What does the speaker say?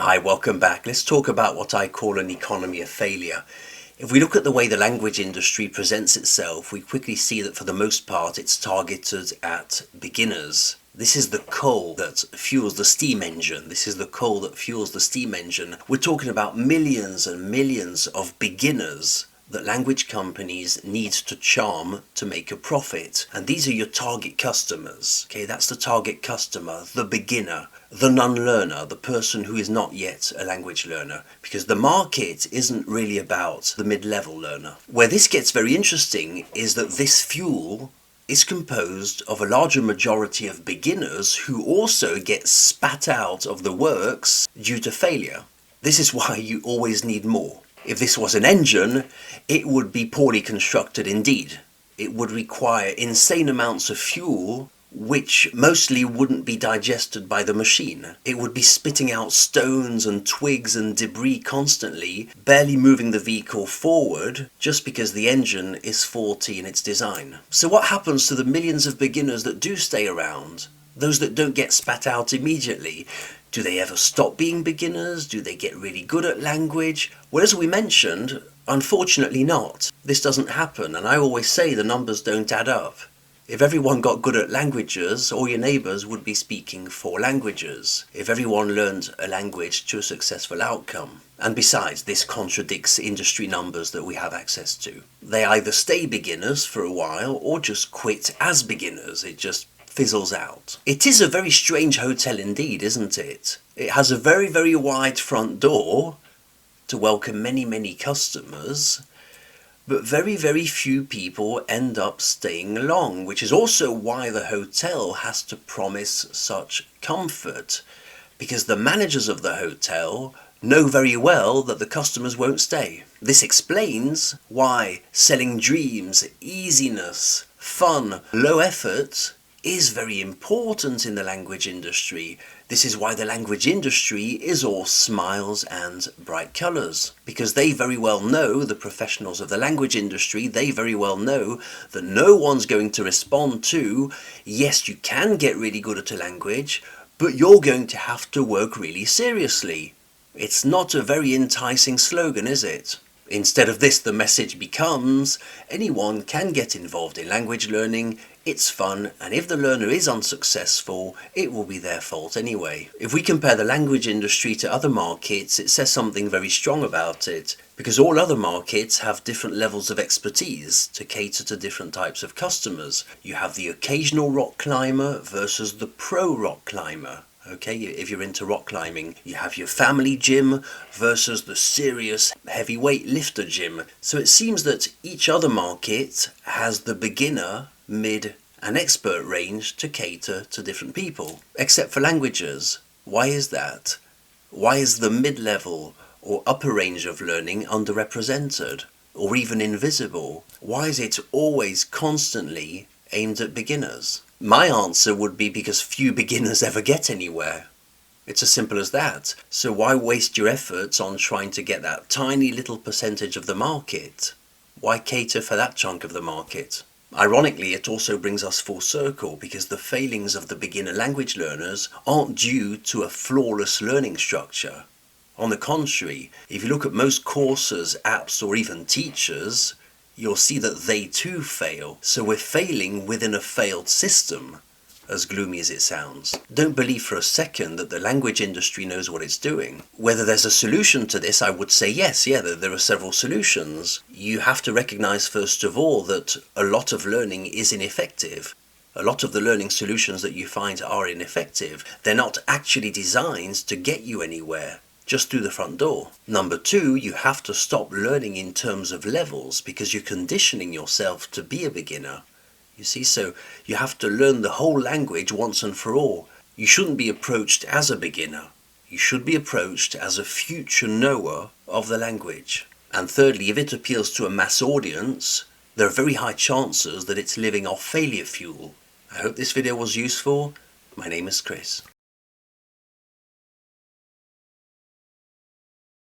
Hi, welcome back. Let's talk about what I call an economy of failure. If we look at the way the language industry presents itself, we quickly see that for the most part it's targeted at beginners. This is the coal that fuels the steam engine. This is the coal that fuels the steam engine. We're talking about millions and millions of beginners that language companies need to charm to make a profit. And these are your target customers. Okay, that's the target customer, the beginner, the non-learner, the person who is not yet a language learner. Because the market isn't really about the mid-level learner. Where this gets very interesting is that this fuel is composed of a larger majority of beginners who also get spat out of the works due to failure. This is why you always need more. If this was an engine, it would be poorly constructed indeed. It would require insane amounts of fuel, which mostly wouldn't be digested by the machine. It would be spitting out stones and twigs and debris constantly, barely moving the vehicle forward just because the engine is faulty in its design. So what happens to the millions of beginners that do stay around? Those that don't get spat out immediately? Do they ever stop being beginners? Do they get really good at language? Well, as we mentioned, unfortunately not. This doesn't happen, and I always say the numbers don't add up. If everyone got good at languages, all your neighbours would be speaking 4 languages. If everyone learned a language to a successful outcome. And besides, this contradicts industry numbers that we have access to. They either stay beginners for a while or just quit as beginners. It just fizzles out. It is a very strange hotel indeed, isn't it? It has a very, very wide front door to welcome many, many customers, but very, very few people end up staying long, which is also why the hotel has to promise such comfort, because the managers of the hotel know very well that the customers won't stay. This explains why selling dreams, easiness, fun, low effort is very important in the language industry. This is why the language industry is all smiles and bright colours. Because they very well know, the professionals of the language industry, they very well know that no one's going to respond to, yes, you can get really good at a language, but you're going to have to work really seriously. It's not a very enticing slogan, is it? Instead of this, the message becomes, anyone can get involved in language learning, it's fun, and if the learner is unsuccessful, it will be their fault anyway. If we compare the language industry to other markets, it says something very strong about it, because all other markets have different levels of expertise to cater to different types of customers. You have the occasional rock climber versus the pro rock climber. Okay, if you're into rock climbing, you have your family gym versus the serious heavyweight lifter gym. So it seems that each other market has the beginner, mid and expert range to cater to different people, except for languages. Why is that? Why is the mid-level or upper range of learning underrepresented or even invisible? Why is it always constantly aimed at beginners? My answer would be because few beginners ever get anywhere. It's as simple as that. So why waste your efforts on trying to get that tiny little percentage of the market? Why cater for that chunk of the market? Ironically, it also brings us full circle because the failings of the beginner language learners aren't due to a flawless learning structure. On the contrary, if you look at most courses, apps, or even teachers, you'll see that they too fail. So we're failing within a failed system, as gloomy as it sounds. Don't believe for a second that the language industry knows what it's doing. Whether there's a solution to this, I would say yes, there are several solutions. You have to recognize first of all that a lot of learning is ineffective. A lot of the learning solutions that you find are ineffective. They're not actually designed to get you anywhere. Just through the front door. Number 2, you have to stop learning in terms of levels because you're conditioning yourself to be a beginner. You see, so you have to learn the whole language once and for all. You shouldn't be approached as a beginner. You should be approached as a future knower of the language. And thirdly, if it appeals to a mass audience, there are very high chances that it's living off failure fuel. I hope this video was useful. My name is Chris.